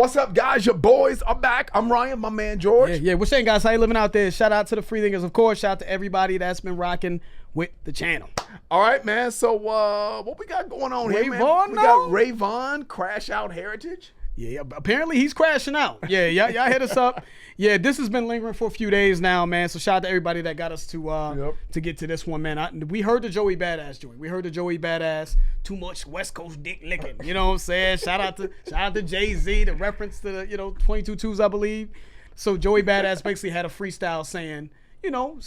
What's up, guys? Your boys are back. I'm Ryan, my man George. Yeah. What's saying, guys? How you living out there? Shout out to the free thinkers, of course. Shout out to everybody that's been rocking with the channel. All right, man. So what we got going on Ray here, man? Vaughn, we no? got Ray Vaughn Crashout Heritage. Yeah, apparently he's crashing out. Yeah, y'all hit us up. Yeah, this has been lingering for a few days now, man. So shout out to everybody that got us to get to this one, man. We heard the Joey Badass joint. We heard the Joey Badass. Too much West Coast dick licking. You know what I'm saying? Shout out to Jay-Z, the reference to the 22 twos, I believe. So Joey Badass basically had a freestyle saying,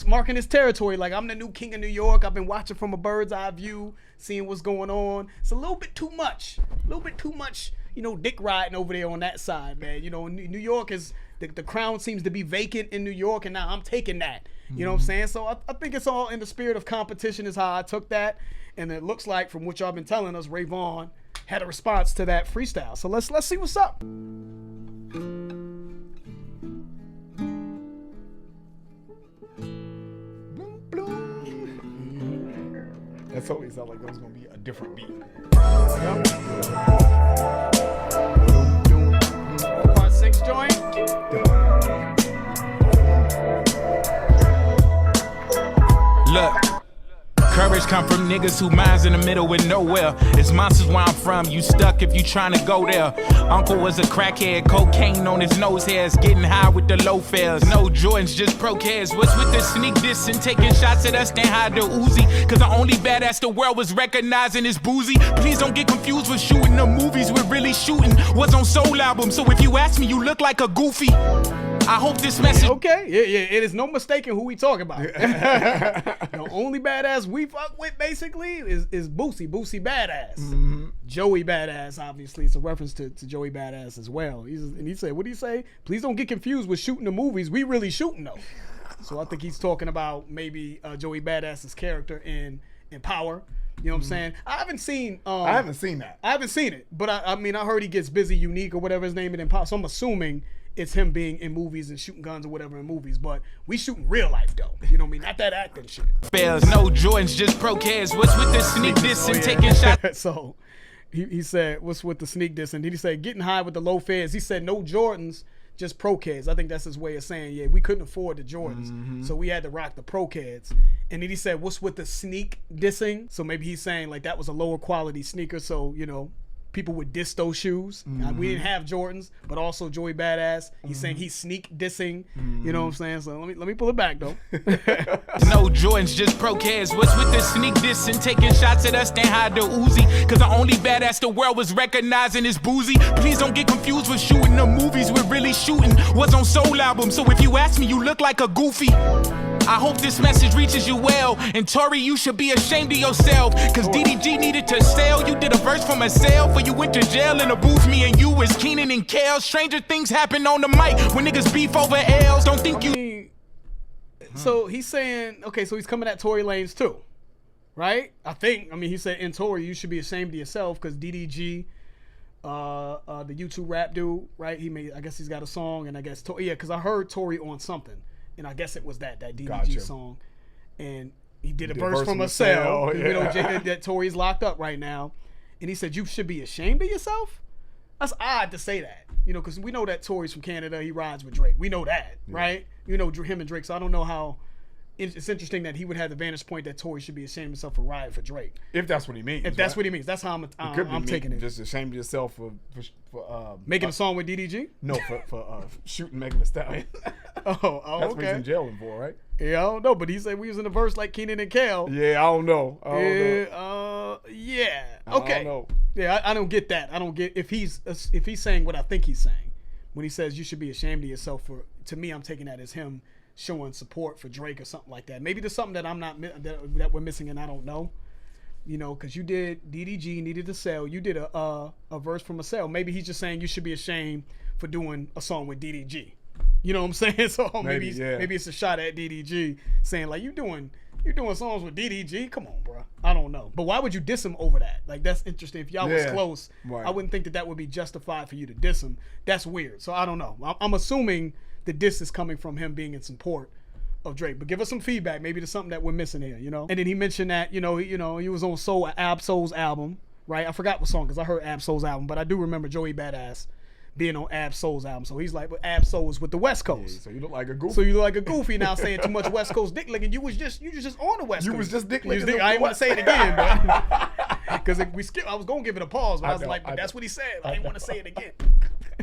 marking his territory like I'm the new king of New York. I've been watching from a bird's eye view, seeing what's going on. It's a little bit too much. Dick riding over there on that side, man. New York is the crown seems to be vacant in New York, and now I'm taking that. You know what I'm saying? So I think it's all in the spirit of competition is how I took that, and it looks like from what y'all been telling us, Ray Vaughn had a response to that freestyle. So let's see what's up. That totally sounded like that was gonna be a different beat. Part 6 joint. Look, courage come from niggas who minds in the middle with nowhere. It's monsters where I'm from, you stuck if you tryna go there. Uncle was a crackhead, cocaine on his nose hairs, getting high with the low fares. No Jordans, just pro cares. What's with the sneak diss and taking shots at us, then hide the Uzi? Cause the only badass the world was recognizing is boozy. Please don't get confused with shooting the movies we're really shooting. What's on Soul album, so if you ask me, you look like a goofy. I hope this message. Okay, yeah, it is no mistaking who we talking about. The only badass we fuck with basically is Boosie Badass. Mm-hmm. Joey Badass, obviously, it's a reference to Joey Badass as well. And he said, what did he say? Please don't get confused with shooting the movies. We really shooting though. So I think he's talking about maybe Joey Badass's character in Power. You know what I'm saying? I haven't seen that. I haven't seen it, but I mean I heard he gets busy, unique or whatever his name is in Power. So I'm assuming it's him being in movies and shooting guns or whatever in movies, but we shooting real life though. You know what I mean? Not that acting shit. Bears, no Jordans, just pro cares. What's with the sneak diss and taking shots? So he said, what's with the sneak diss? And did he say getting high with the low fares? He said no Jordans, just pro kids. I think that's his way of saying, yeah, we couldn't afford the Jordans, so we had to rock the pro kids. And then he said, what's with the sneak dissing? So maybe he's saying like that was a lower quality sneaker, so people would diss those shoes. We didn't have Jordans, but also Joey Badass. He's saying he's sneak dissing. You know what I'm saying? So let me pull it back though. No Jordans, just pro cares. What's with the sneak diss and taking shots at us, then hide the Uzi? Cause the only badass the world was recognizing is boozy. Please don't get confused with shooting the movies we're really shooting. What's on Soul album, so if you ask me, you look like a goofy. I hope this message reaches you well. And Tory, you should be ashamed of yourself. Cause DDG needed to sell. You did a verse from a cell. For you went to jail in a booth. Me and you was Keenan and Kel. Stranger things happen on the mic when niggas beef over L's. Don't think you. So he's saying, okay, so he's coming at Tory Lanez too, right? He said in Tory, you should be ashamed of yourself because DDG, the YouTube rap dude, right? I guess he's got a song, and I guess because I heard Tory on something. And I guess it was that DDG song. And he did a verse from a cell. We know that Tory's locked up right now. And he said, you should be ashamed of yourself? That's odd to say that. Because we know that Tory's from Canada. He rides with Drake. We know that, right? Him and Drake. So I don't know how. It's interesting that he would have the vantage point that Tory should be ashamed of himself for riding for Drake. If that's what he means. If that's what he means. That's how I'm taking it. Just ashamed of yourself for making a song with DDG? No, for shooting Megan Thee Stallion. Oh, that's what he's in jail for, right? Yeah, I don't know, but he said we was in a verse like Keenan and Kel. Yeah, I don't know. Yeah. Okay. I don't know. Yeah, I don't get that. I don't get if he's saying what I think he's saying when he says you should be ashamed of yourself for. To me, I'm taking that as him showing support for Drake or something like that. Maybe there's something that I'm not that we're missing and I don't know. Because you did DDG needed to sell. You did a verse from a sell. Maybe he's just saying you should be ashamed for doing a song with DDG. You know what I'm saying? So maybe it's a shot at DDG saying like you're doing songs with DDG. Come on, bro. I don't know. But why would you diss him over that? Like that's interesting. If y'all was close, right. I wouldn't think that would be justified for you to diss him. That's weird. So I don't know. I'm assuming the diss is coming from him being in support of Drake. But give us some feedback. Maybe there's something that we're missing here, And then he mentioned that, he was on Ab Soul's album, right? I forgot what song because I heard Ab Soul's album, but I do remember Joey Badass being on Ab Soul's album. So he's like, but Ab Soul was with the West Coast. Yeah, so you look like a goofy. So you look like a goofy now saying too much West Coast dick licking. You was just on the West Coast. You was just dick licking. I ain't want to say it again, but because we skipped. I was gonna give it a pause, but I was like, but that's what he said. I didn't want to say it again.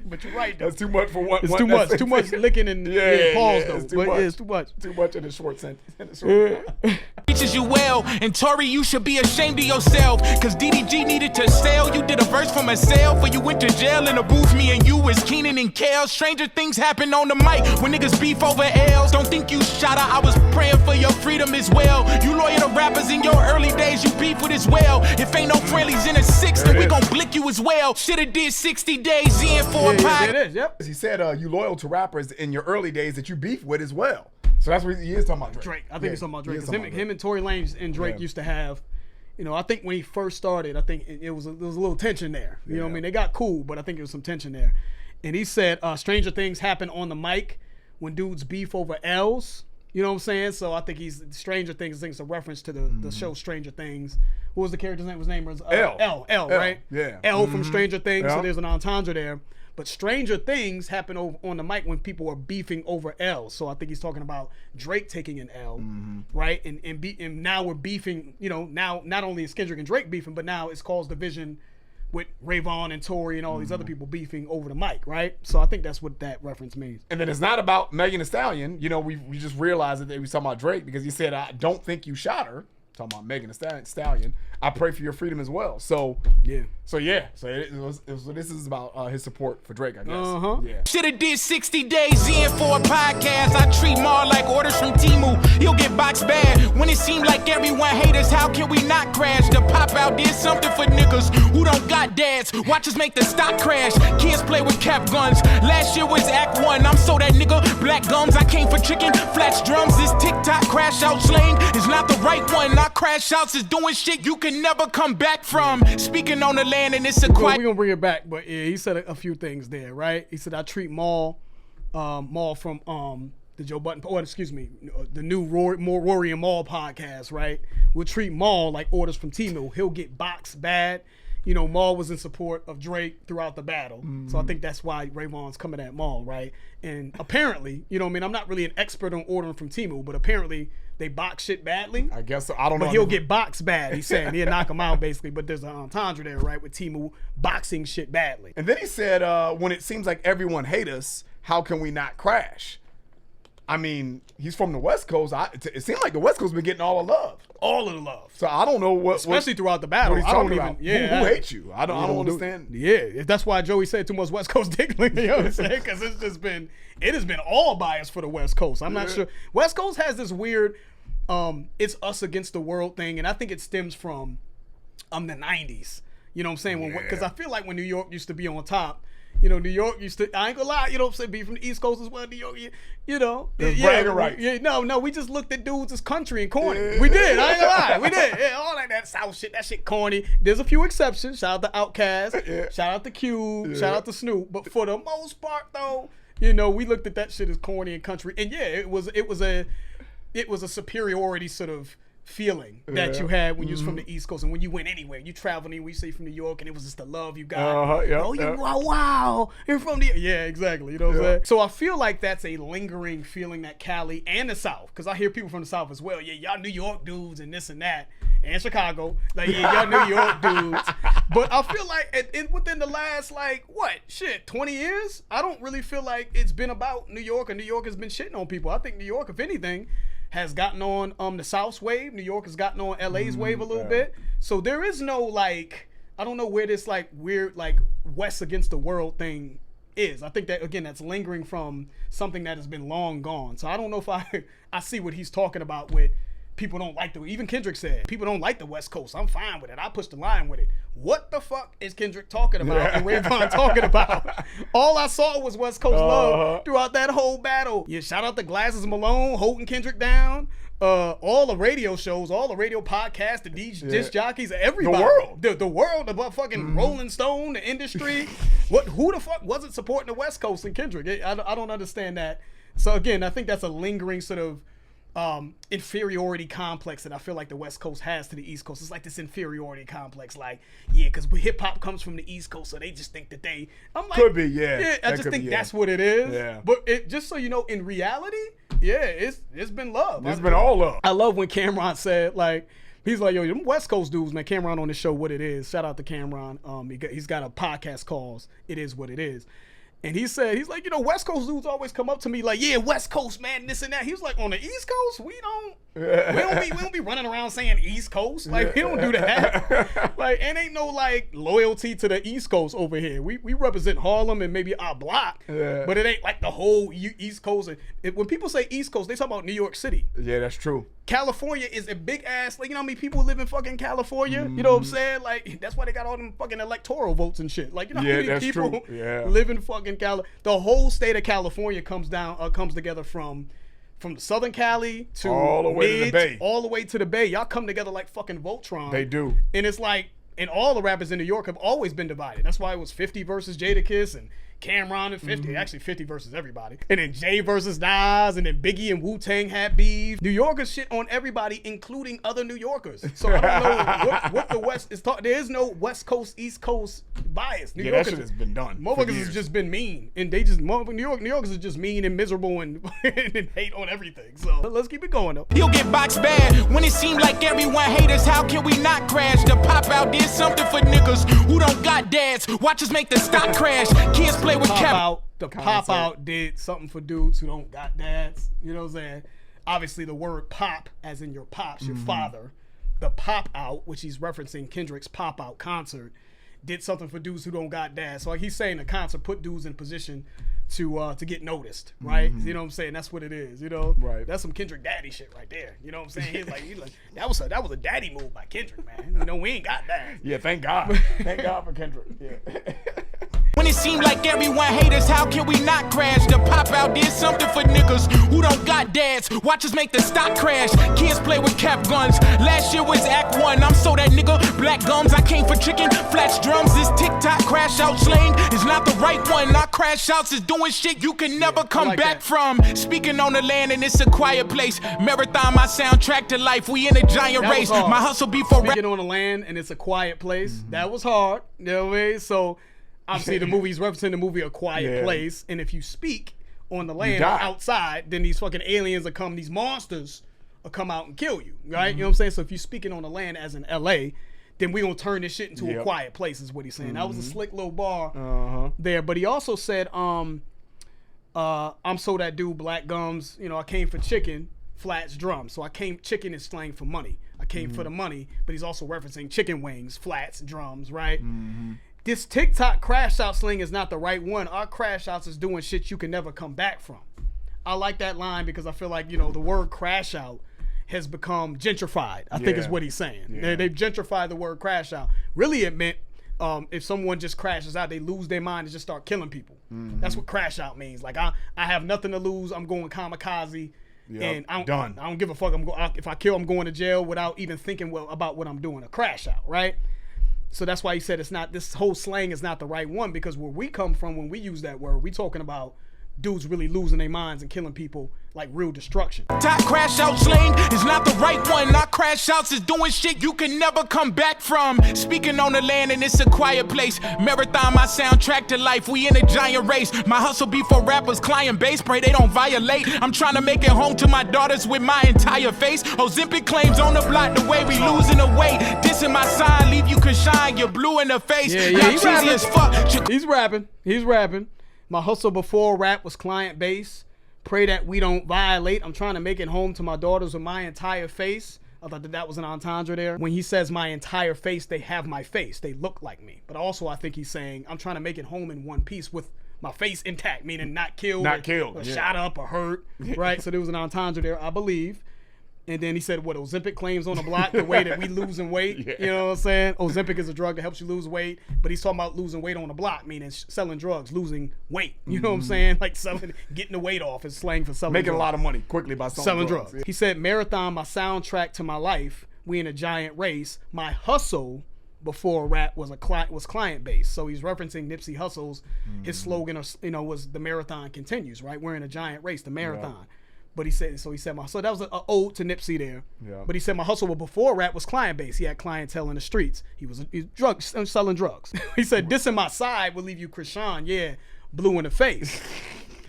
But you're right, though. That's too much for one. It's too much. Too much licking and pause, though. It's too much. It's too much. Too much in a short sentence. Teaches you well, and Tory, you should be ashamed of yourself. Cause DDG needed to sell. You did a verse for myself, or you went to jail in a booth. Me and you was Keenan and Kel. Stranger things happen on the mic when niggas beef over L's. Don't think you shot her. I was praying for your freedom as well. You loyal to rappers in your early days. You beef with as well. If ain't no friendlies in a six, then we gon' blick you as well. Shoulda did 60 days in for a pie. It is. Yep. He said you loyal to rappers in your early days that you beef with as well. So that's what he is talking about. Drake. I think he's talking about Drake. Him and Tory Lanez and Drake used to have, I think when he first started, I think there was a little tension there. You know what I mean? They got cool, but I think there was some tension there. And he said stranger things happen on the mic when dudes beef over L's. You know what I'm saying? So I think Stranger Things. I think it's a reference to the show Stranger Things. What was the character's name? His name was L, right? Yeah. L from Stranger Things. So there's an entendre there. But stranger things happen on the mic when people are beefing over L. So I think he's talking about Drake taking an L, right? And now we're beefing. Now not only is Kendrick and Drake beefing, but now it's caused division with Ray Vaughn and Tory and all these other people beefing over the mic, right? So I think that's what that reference means. And then it's not about Megan Thee Stallion. We just realized that they was talking about Drake because he said, "I don't think you shot her." Talking about Megan Thee Stallion. I pray for your freedom as well. So this is about his support for Drake, I guess. Yeah. Shoulda did 60 days in for a podcast. I treat Mar like orders from Temu. He'll get boxed bad. When it seemed like everyone hate us, how can we not crash? The pop out did something for niggas who don't got dads. Watch us make the stock crash. Kids play with cap guns. Last year was Act 1. I'm so that nigga. Black gums, I came for chicken. Flats drums. This TikTok crash out slang is not the right one. Not crash outs is doing shit you can never come back from. Speaking on the land and it's a quiet. We're gonna bring it back, but yeah, he said a few things there, right? He said I treat Maul from the Joe Budden, the new Rory and Maul podcast, right? We'll treat Maul like orders from Temu. He'll get boxed bad. Maul was in support of Drake throughout the battle. So I think that's why Ray Vaughn's coming at Maul, right? And apparently, I'm not really an expert on ordering from Temu, but apparently they box shit badly. I guess so. I don't know. But he'll get boxed bad, he's saying. He'll knock him out, basically. But there's an entendre there, right, with Temu boxing shit badly. And then he said, when it seems like everyone hate us, how can we not crash? I mean, he's from the West Coast. It seems like the West Coast been getting all the love. All of the love. So I don't know what... Especially throughout the battle. What he's talking about. Who hates you? I don't understand. Yeah, that's why Joey said too much West Coast dickling. You know what I'm saying? Because it has been all biased for the West Coast. I'm not sure. West Coast has this weird... it's us against the world thing, and I think it stems from the 90s. You know what I'm saying? Because I feel like when New York used to be on top, New York used to, I ain't gonna lie, you know what I'm saying, be from the East Coast as well, New York, bragging rights. Yeah, no, we just looked at dudes as country and corny. We did, I ain't gonna lie, we did. Yeah, all that South shit, that shit corny. There's a few exceptions. Shout out to Outkast, shout out to Cube, shout out to Snoop, but for the most part though, we looked at that shit as corny and country. And yeah, it was a superiority sort of feeling that you had when you was from the East Coast, and when you went anywhere, you traveled anywhere, you say from New York, and it was just the love you got. Wow, you're from the exactly. You know what I'm saying? So I feel like that's a lingering feeling that Cali and the South, because I hear people from the South as well. Yeah, y'all New York dudes and this and that, and Chicago, like y'all New York dudes. But I feel like within the last 20 years, I don't really feel like it's been about New York, and New York has been shitting on people. I think New York, if anything, has gotten on the South's wave. New York has gotten on LA's wave a little bit. So there is no I don't know where this weird West against the world thing is. I think that, again, that's lingering from something that has been long gone. So I don't know if I see what he's talking about with people don't like even Kendrick said, people don't like the West Coast. I'm fine with it. I push the line with it. What the fuck is Kendrick talking about and Rayvon talking about? All I saw was West Coast love throughout that whole battle. Yeah, shout out to Glasses Malone, holding Kendrick down. All the radio shows, all the radio podcasts, the disc jockeys, everybody. The world, the fucking Rolling Stone, the industry. Who the fuck wasn't supporting the West Coast and Kendrick? I don't understand that. So again, I think that's a lingering sort of inferiority complex that I feel like the West Coast has to the East Coast. It's like this inferiority complex, like, yeah, because hip hop comes from the East Coast, so they just think that they. I'm like, could be, yeah. I just think that's what it is. Yeah. But just so you know, in reality, yeah, it's been love. It's been all love. I love when Cameron said, like, he's like, yo, them West Coast dudes, man. Cameron on the show, What It Is. Shout out to Cameron. He's got a podcast called It Is What It Is. And he said, he's like, you know, West Coast dudes always come up to me like, yeah, West Coast, man, this and that. He was like, on the East Coast, we don't be running around saying East Coast. Like, we don't do that. Like, and ain't no, like, loyalty to the East Coast over here. We represent Harlem and maybe our block, but it ain't like the whole East Coast. When people say East Coast, they talk about New York City. Yeah, that's true. California is a big ass, like, you know how many people live in fucking California? You know what I'm saying? Like, that's why they got all them fucking electoral votes and shit. Like, you know how many people live in fucking California? The whole state of California comes together from the Southern Cali to all the way to the Bay. All the way to the Bay. Y'all come together like fucking Voltron. They do. And it's like, and all the rappers in New York have always been divided. That's why it was 50 versus Jadakiss and Cameron and 50. Actually, 50 versus everybody. And then Jay versus Nas, and then Biggie and Wu-Tang had beef. New Yorkers shit on everybody, including other New Yorkers. So I don't know what the West is talking. There is no West Coast, East Coast bias. New Yorkers, that shit has been done. Motherfuckers has just been mean. And they just, New Yorkers is just mean and miserable and hate on everything. So let's keep it going, though. You'll get boxed bad when it seemed like everyone hate us. How can we not crash? The pop out did something for niggas who don't got dads. Watch us make the stock crash. Kids play with cap. The pop out did something for dudes who don't got dads. You know what I'm saying? Obviously, the word pop, as in your pops, your father. The pop out, which he's referencing Kendrick's pop out concert, did something for dudes who don't got dads. So like he's saying the concert put dudes in position to get noticed, right? You know what I'm saying? That's what it is. You know, right? That's some Kendrick daddy shit right there. You know what I'm saying? He's like that was a daddy move by Kendrick, man. You know, we ain't got dads. Yeah, thank God. Thank God for Kendrick. Yeah. When it seemed like everyone hate us, how can we not crash? The pop out did something for niggas who don't got dads. Watch us make the stock crash. Kids play with cap guns. Last year was Act 1. I'm so that nigga. Black gums, I came for chicken. Flats drums. This TikTok crash out slang is not the right one. Our crash outs is doing shit you can never come like back that. from. Speaking on the land and it's a quiet place. Marathon, my soundtrack to life. We in a giant That was race. hard. My hustle be for Speaking on the land and it's a quiet place. That was hard. You know what I mean? So obviously the movie's referencing the movie A Quiet Place. And if you speak on the land outside, then these fucking aliens will come, these monsters will come out and kill you. Right? You know what I'm saying? So if you're speaking on the land as in LA, then we gonna turn this shit into a quiet place is what he's saying. That was a slick little bar there. But he also said, I'm so that dude, black gums, you know, I came for chicken, flats, drums. So chicken is slang for money. I came for the money, but he's also referencing chicken wings, flats, drums, right? This TikTok crash out slang is not the right one. Our crash outs is doing shit you can never come back from. I like that line because I feel like, you know, the word crash out has become gentrified, I think is what he's saying. They've gentrified the word crash out. Really it meant if someone just crashes out, they lose their mind and just start killing people. That's what crash out means. Like I have nothing to lose. I'm going kamikaze, and I don't give a fuck. If I kill, I'm going to jail without even thinking about what I'm doing. A crash out, right? So that's why he said it's not. This whole slang is not the right one because where we come from when we use that word, we talking about dudes really losing their minds and killing people like real destruction. Top crash out slang is not the right one. Our crash outs is doing shit you can never come back from. Speaking on the land and it's a quiet place. Marathon, my soundtrack to life. We in a giant race. My hustle be for rappers, client base. Pray they don't violate. I'm trying to make it home to my daughters with my entire face. Ozempic claims on the block the way we losing the weight. Dissing my sign, leave you can shine. You're blue in the face. Yeah, he's cheesy as fuck. He's rapping. My hustle before rap was client base. Pray that we don't violate. I'm trying to make it home to my daughters with my entire face. I thought that was an entendre there. When he says my entire face, they have my face. They look like me. But also I think he's saying I'm trying to make it home in one piece with my face intact, meaning not killed. Or shot up or hurt, right? So there was an entendre there, I believe. And then he said, what, Ozempic claims on the block the way that we losing weight. You know what I'm saying? Ozempic is a drug that helps you lose weight, but he's talking about losing weight on the block, meaning selling drugs, losing weight. You know what I'm saying? Like getting the weight off is slang for selling Making drugs. a lot of money quickly by selling drugs. He said, Marathon, my soundtrack to my life. We in a giant race. My hustle before rap was client based. So he's referencing Nipsey Hussle's, his slogan, was the marathon continues, right? We're in a giant race, the marathon. But he said so that was an ode to Nipsey there. Yeah. But he said my hustle before rap was client based. He had clientele in the streets. He was selling drugs. He said dissing my side will leave you Krishan, blue in the face.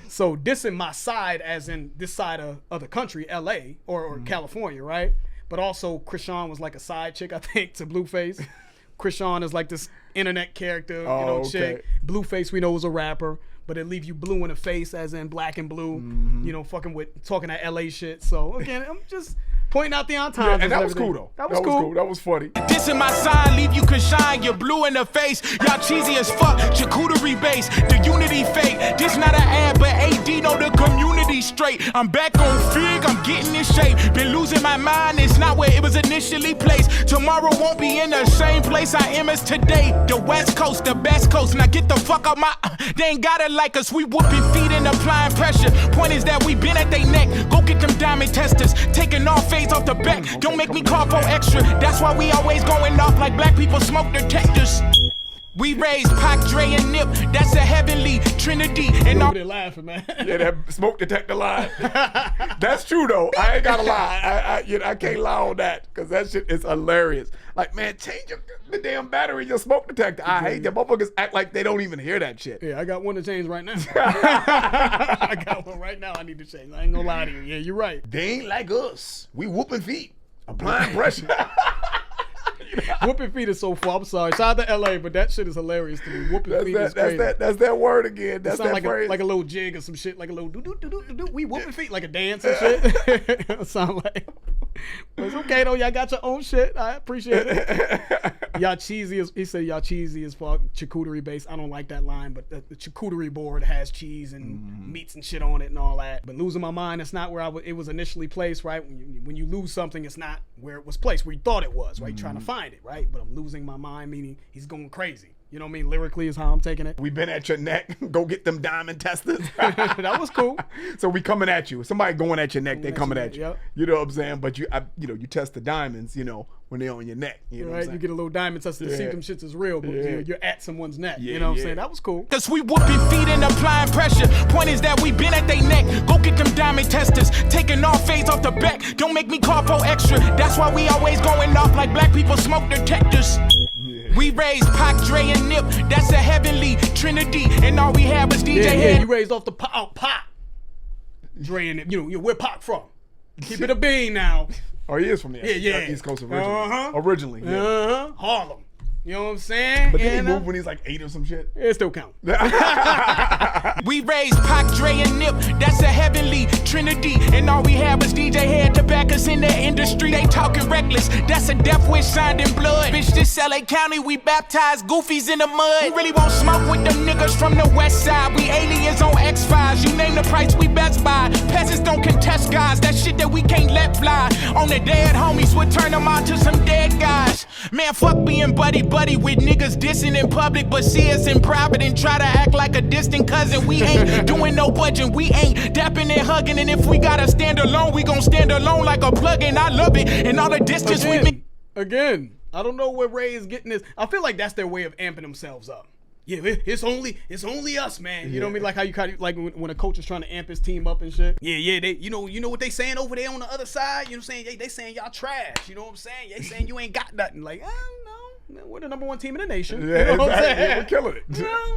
So dissing my side as in this side of the country, LA or California, right? But also Krishan was like a side chick, I think, to Blueface. Krishan is like this internet character, chick. Blueface we know is a rapper. But it leave you blue in the face, as in black and blue, fucking with talking that LA shit. So again, I'm just pointing out the entendres. Yeah, and that was cool though. That was cool. That was funny. Dissing my sign, leave you Krishan, you're blue in the face. Y'all cheesy as fuck, charcuterie base, the unity fake. This not an ad, but AD know the community straight. I'm back on Fig, I'm getting in shape. Been losing my mind, it's not where it was initially placed. Tomorrow won't be in the same place I am as today. The West Coast, the best coast. Now get the fuck out my, they ain't got it like us. We whooping feet and applying pressure. Point is that we been at they neck. Go get them diamond testers, taking off face off the back. Don't make me call for extra. That's why we always going off like black people smoke detectors. We raised Pac, Dre, and Nip. That's a heavenly trinity. And all they're laughing, man. Yeah, that smoke detector line. That's true though. I ain't gotta lie. I can't lie on that because that shit is hilarious. Like, man, change the damn battery in your smoke detector. I hate that motherfuckers act like they don't even hear that shit. Yeah, I got one to change right now. I got one right now I need to change. I ain't gonna lie to you. Yeah, you're right. They ain't like us. We whooping feet, applying pressure. Whooping feet is so far. I'm sorry. Shout out to LA, but that shit is hilarious to me. Whooping feet is crazy. That's that word again. That's that like phrase. Like a little jig or some shit, like a little do do do do do. We whooping feet like a dance and shit. Sound like. But it's okay though. Y'all got your own shit. I appreciate it. Y'all cheesy as he said. Y'all cheesy as fuck. Charcuterie based. I don't like that line, but the charcuterie board has cheese and meats and shit on it and all that. But losing my mind, that's not where it was initially placed, right? When you lose something, it's not where it was placed, where you thought it was, right? You're trying to find it, right? But I'm losing my mind, meaning he's going crazy. You know what I mean? Lyrically is how I'm taking it. We been at your neck. Go get them diamond testers. That was cool. So we coming at you. Somebody going at your neck, they coming at you. Yep. You know what I'm saying? But you test the diamonds, when they're on your neck. You know what I'm saying? You get a little diamond test to see if them shits is real, but you're at someone's neck. Yeah, you know what I'm saying? That was cool. Cause we whooping feet and applying pressure. Point is that we been at they neck. Go get them diamond testers, taking off fades off the back. Don't make me call for extra. That's why we always going off like black people smoke detectors. We raised Pac, Dre, and Nip. That's a heavenly trinity. And all we had was DJ Head. You raised off the Pac. Dre and Nip. Where Pac from? Keep it a bean now. Oh, he is from the East Coast originally. Yeah. Harlem. You know what I'm saying? But then he moved when he's like 8 or some shit. It still count. We raised Pac, Dre, and Nip. That's a heavenly trinity. And all we had was DJ Head to back us in the industry. They talking reckless. That's a death wish signed in blood. Bitch, this LA County, we baptized goofies in the mud. We really won't smoke with them niggas from the west side. We aliens on X-Files. You name the price, we best buy. Peasants don't contest guys. That shit that we can't let fly. On the dead homies, we'll turn them out to some dead guys. Man, fuck being buddy with niggas dissing in public, but see us in private and try to act like a distant cousin. We ain't doing no budging, we ain't dapping and hugging, and if we gotta stand alone, we gon' stand alone like a plug-in. I love it, and all the distance we been. Again, I don't know where Ray is getting this. I feel like that's their way of amping themselves up. Yeah, it's only us, man. You know what I mean? Like how you kind of like when a coach is trying to amp his team up and shit. Yeah, they you know what they saying over there on the other side. You know what I'm saying? They saying y'all trash. You know what I'm saying? They saying you ain't got nothing. Like, I don't know. We're the #1 team in the nation. Yeah, you know what I'm saying? Yeah, we're killing it.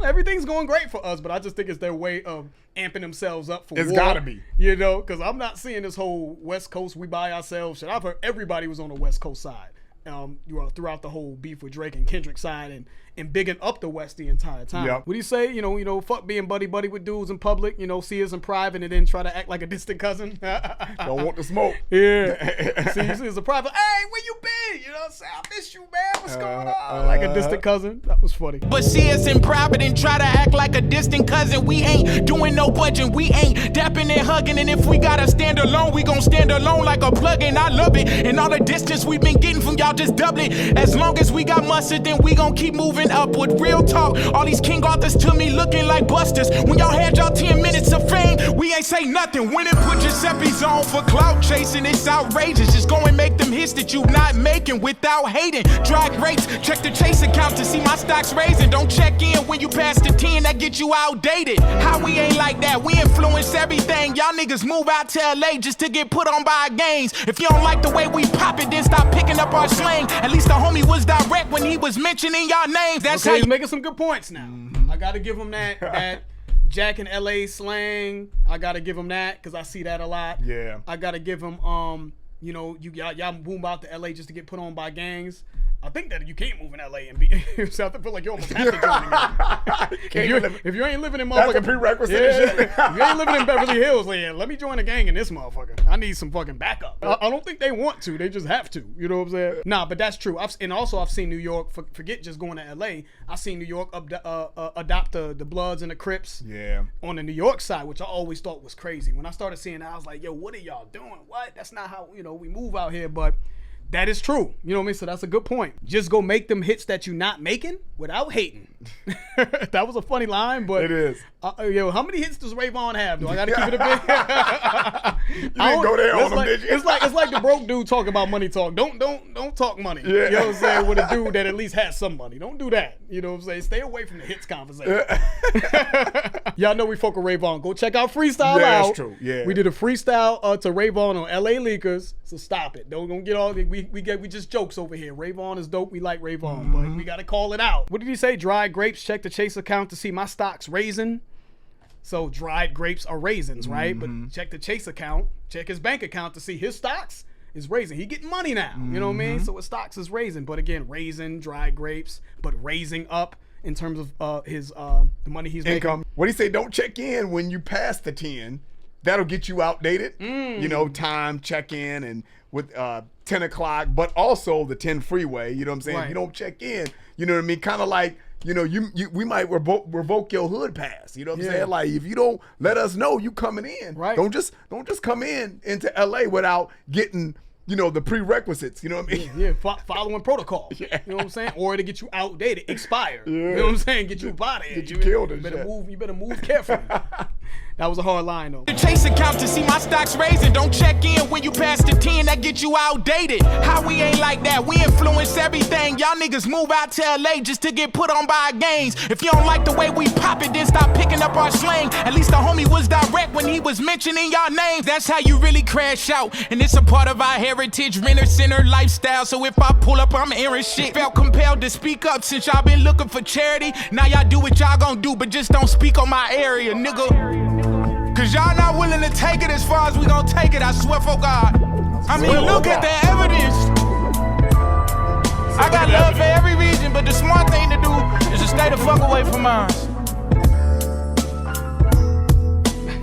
Everything's going great for us, but I just think it's their way of amping themselves up for war. It's gotta be. Because I'm not seeing this whole West Coast, we by ourselves shit. I've heard everybody was on the West Coast side. Throughout the whole beef with Drake and Kendrick side and bigging up the West the entire time. Yep. What do you say? Fuck being buddy with dudes in public, see us in private and then try to act like a distant cousin. Don't want the smoke. Yeah. see us in private. Hey, where you been? You know what I'm saying? I miss you, man. What's going on? Like a distant cousin. That was funny. But see us in private and try to act like a distant cousin. We ain't doing no budging. We ain't dapping and hugging. And if we gotta stand alone, we gon' stand alone like a plug-in. I love it. And all the distance we've been getting from y'all just doubling. As long as we got mustard, then we gon' keep moving upward. Real talk. All these King Arthurs to me looking like busters. When y'all had y'all 10 minutes of fame, we We ain't say nothing. When it put Giuseppe's on for clout chasing, it's outrageous. Just go and make them hits that you not making without hating. Drag rates, check the chase account to see my stocks raising. Don't check in when you pass the 10, that get you outdated. How we ain't like that? We influence everything. Y'all niggas move out to LA just to get put on by gangs. If you don't like the way we pop it, then stop picking up our slang. At least the homie was direct when he was mentioning y'all names. That's okay, how he's making some good points now. I gotta give him that Jack and LA slang. I gotta give him that because I see that a lot. Yeah. I gotta give him you know, y'all move out to LA just to get put on by gangs. I think that you can't move in LA and be. So I feel like you almost have to join a gang. If you ain't living in motherfucking, that's a prerequisite. If you ain't living in Beverly Hills, like, yeah, let me join a gang in this motherfucker. I need some fucking backup. I don't think they want to. They just have to. You know what I'm saying? Nah, but that's true. And also I've seen New York. Forget just going to LA. I've seen New York adopt the Bloods and the Crips. Yeah. On the New York side, which I always thought was crazy. When I started seeing that, I was like, yo, what are y'all doing? What? That's not how we move out here, but. That is true. You know what I mean? So that's a good point. Just go make them hits that you're not making without hating. That was a funny line, but it is. Yo, how many hits does Ray Vaughn have? Do I got to keep it a bit? You didn't go there on him, did you? It's like the broke dude talking about money talk. Don't talk money. Yeah. You know what I'm saying? With a dude that at least has some money. Don't do that. You know what I'm saying? Stay away from the hits conversation. Y'all know we fuck with Ray Vaughn. Go check out Freestyle out. That's true. Yeah. We did a freestyle to Ray Vaughn on LA Leakers. So stop it. Don't get all we just jokes over here. Ray Vaughn is dope. We like Ray Vaughn, but we gotta call it out. What did he say? Dried grapes. Check the Chase account to see my stocks raising. So dried grapes are raisins, right? But check the Chase account. Check his bank account to see his stocks is raising. He getting money now. You know what I mean? So his stocks is raising. But again, raisin, dried grapes, but raising up in terms of his the money he's income. making. What do you say? Don't check in when you pass the 10. That'll get you outdated. You know, time check in and with 10 o'clock, but also the 10 freeway. You know what I'm saying? Right. If you don't check in, you know what I mean? Kind of like, you know, we might revoke your hood pass. You know what I'm saying? Like if you don't let us know you coming in, right? Don't just come into LA without getting, you know, the prerequisites. You know what I mean? Yeah, following protocol. Yeah. You know what I'm saying? Or to get you outdated, expired. You know what I'm saying? Get you up out of here. Get you killed. You better move carefully. That was a hard line though. The Chase account to see my stocks raising. Don't check in when you pass the 10, that get you outdated. How we ain't like that? We influence everything. Y'all niggas move out to LA just to get put on by gangs. If you don't like the way we pop it, then stop picking up our slang. At least the homie was direct when he was mentioning y'all names. That's how you really crash out. And it's a part of our heritage, renter center lifestyle. So if I pull up, I'm airing shit. Felt compelled to speak up since y'all been looking for charity. Now y'all do what y'all gon' do, but just don't speak on my area, nigga. Cause y'all not willing to take it as far as we gon' take it, I swear for God. I mean, look at the evidence. I got love for every region, but the smart thing to do is to stay the fuck away from mine.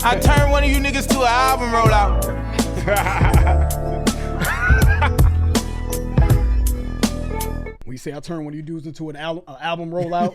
I turn one of you niggas to an album rollout. We say I turn one of you dudes into an album rollout.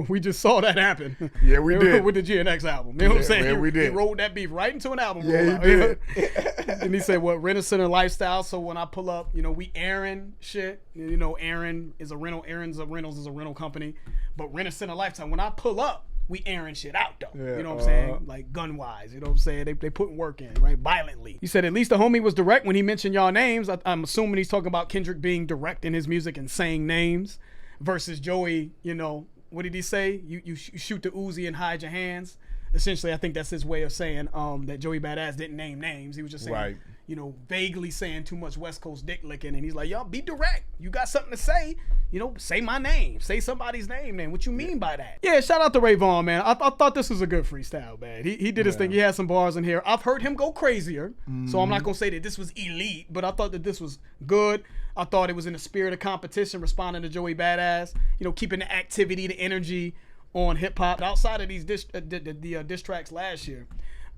We just saw that happen. Yeah, we did. With the GNX album. You know what I'm saying? Yeah, we did. He rolled that beef right into an album rollout. He did. And he said, what, renter center lifestyle. So when I pull up, you know, we Aaron shit. You know, Aaron is a rental. Rentals is a rental company. But renter center lifestyle, when I pull up, we airing shit out though. Yeah, you know what I'm saying? Like gun wise. You know what I'm saying? They putting work in, right? Violently. He said at least the homie was direct when he mentioned y'all names. I'm assuming he's talking about Kendrick being direct in his music and saying names versus Joey, you know, what did he say? You shoot the Uzi and hide your hands. Essentially, I think that's his way of saying that Joey Badass didn't name names. He was just saying, right. You know, vaguely saying too much West Coast dick licking. And he's like, y'all be direct. You got something to say, you know, say my name. Say somebody's name, man. What you mean by that? Yeah, shout out to Ray Vaughn, man. I thought this was a good freestyle, man. He did his thing. He had some bars in here. I've heard him go crazier. So I'm not going to say that this was elite, but I thought that this was good. I thought it was in the spirit of competition, responding to Joey Badass, you know, keeping the activity, the energy on hip hop. Outside of these diss tracks last year,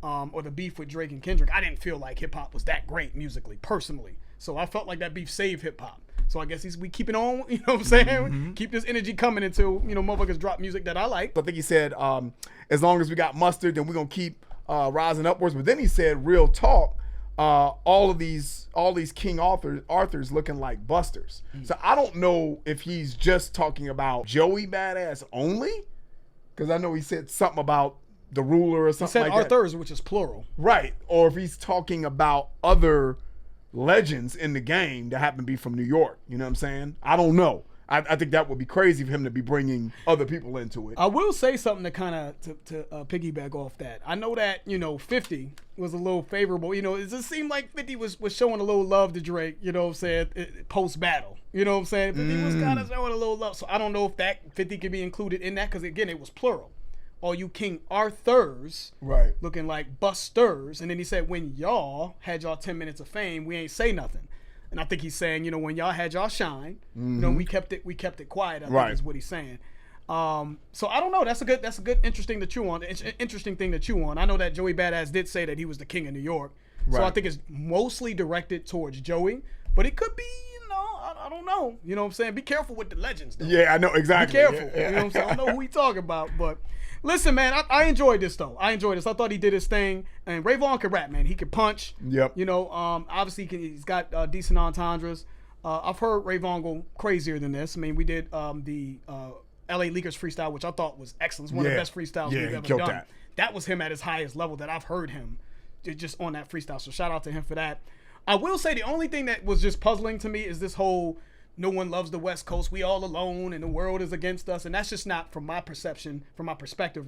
or the beef with Drake and Kendrick, I didn't feel like hip hop was that great musically, personally. So I felt like that beef saved hip hop. So I guess we keep it on, you know what I'm saying? Keep this energy coming until, you know, motherfuckers drop music that I like. I think he said, as long as we got mustard, then we're gonna keep rising upwards. But then he said, real talk, all these King Arthurs looking like busters. So I don't know if he's just talking about Joey Badass only, because I know he said something about the ruler or something like that. Arthurs, which is plural. Right. Or if he's talking about other legends in the game that happen to be from New York. You know what I'm saying? I don't know. I think that would be crazy for him to be bringing other people into it. I will say something to kind of to piggyback off that. I know that, 50 was a little favorable. It just seemed like 50 was showing a little love to Drake, you know what I'm saying, post-battle. You know what I'm saying? 50 was kind of showing a little love. So I don't know if that 50 could be included in that because, again, it was plural. All you King Arthurs, right, looking like busters. And then he said, when y'all had y'all 10 minutes of fame, we ain't say nothing. And I think he's saying, when y'all had y'all shine, we kept it quiet. I think is what he's saying. So I don't know. That's a good, interesting to chew on. Interesting thing to chew on. I know that Joey Badass did say that he was the king of New York. Right. So I think it's mostly directed towards Joey, but it could be, I don't know. You know what I'm saying? Be careful with the legends, though. Yeah, I know exactly. Be careful. Yeah. You know what I'm saying? I don't know who he talking about, but. Listen, man, I enjoyed this, though. I enjoyed this. I thought he did his thing. And Ray Vaughn can rap, man. He can punch. Yep. Obviously, he's got decent entendres. I've heard Ray Vaughn go crazier than this. I mean, we did the LA Leakers freestyle, which I thought was excellent. It's one of the best freestyles we've ever done. That was him at his highest level that I've heard him just on that freestyle. So shout out to him for that. I will say the only thing that was just puzzling to me is this whole no one loves the West Coast, we all alone, and the world is against us. And that's just not, from my perspective,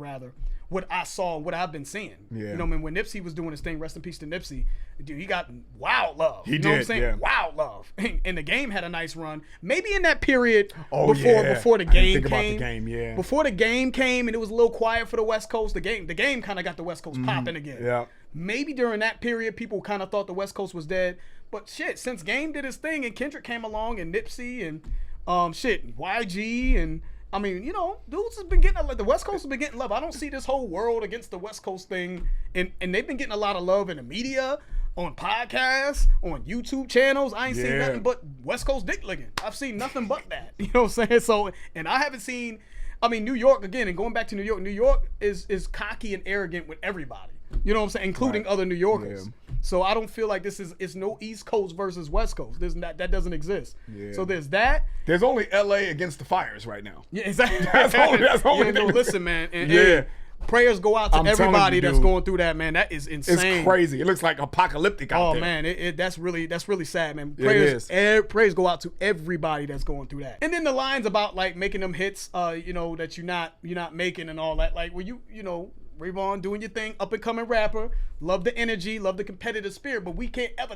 what I saw, what I've been seeing. Yeah. When Nipsey was doing his thing, rest in peace to Nipsey, dude, he got wild love. He know what I'm saying? Yeah. Wild love. And the game had a nice run. Maybe in that period before the game came. Before the game came and it was a little quiet for the West Coast, the game kind of got the West Coast popping again. Yeah. Maybe during that period, people kind of thought the West Coast was dead. But shit, since Game did his thing and Kendrick came along and Nipsey and YG and dudes has been getting the West Coast has been getting love. I don't see this whole world against the West Coast thing, and they've been getting a lot of love in the media, on podcasts, on YouTube channels. I ain't seen nothing but West Coast dick licking. I've seen nothing but that. You know what I'm saying? So, and I haven't seen. New York again, and going back to New York. New York is cocky and arrogant with everybody. You know what I'm saying, including other New Yorkers. Yeah. So I don't feel like it's no East Coast versus West Coast. That doesn't exist. Yeah. So there's that. There's only LA against the fires right now. Yeah, exactly. That's only listen, man. And prayers go out to everybody that's going through that, man. That is insane. It's crazy. It looks like apocalyptic out there. Oh man, that's really sad, man. Prayers go out to everybody that's going through that. And then the lines about like making them hits, that you're not making and all that. Like, well, Rayvon doing your thing, up and coming rapper, love the energy, love the competitive spirit, but we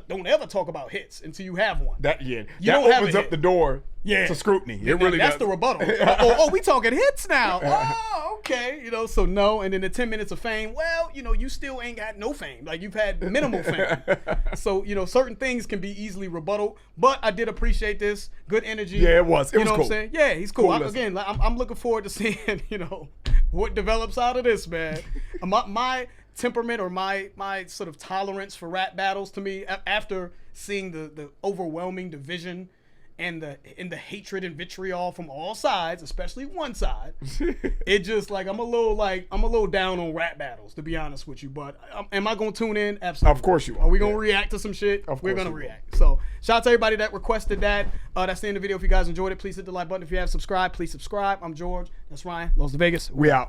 don't ever talk about hits until you have one. That opens up the door to scrutiny. It really that's does. The rebuttal. we talking hits now. Oh, okay. So no, and then the 10 minutes of fame. Well, you still ain't got no fame. Like you've had minimal fame. So certain things can be easily rebuttal. But I did appreciate this. Good energy. Yeah, it was. It was cool. What I'm saying? Yeah, he's cool. I'm looking forward to seeing what develops out of this, man. My temperament or my sort of tolerance for rap battles, to me, after seeing the overwhelming division and the hatred and vitriol from all sides, especially one side, it just like I'm a little down on rap battles, to be honest with you. But am I gonna tune in? Absolutely. Of course you are. Are we gonna react to some shit? We're gonna react. So shout out to everybody that requested that. That's the end of the video. If you guys enjoyed it, please hit the like button. If you haven't subscribed, please subscribe. I'm George. That's Ryan. Los Vegas. We out.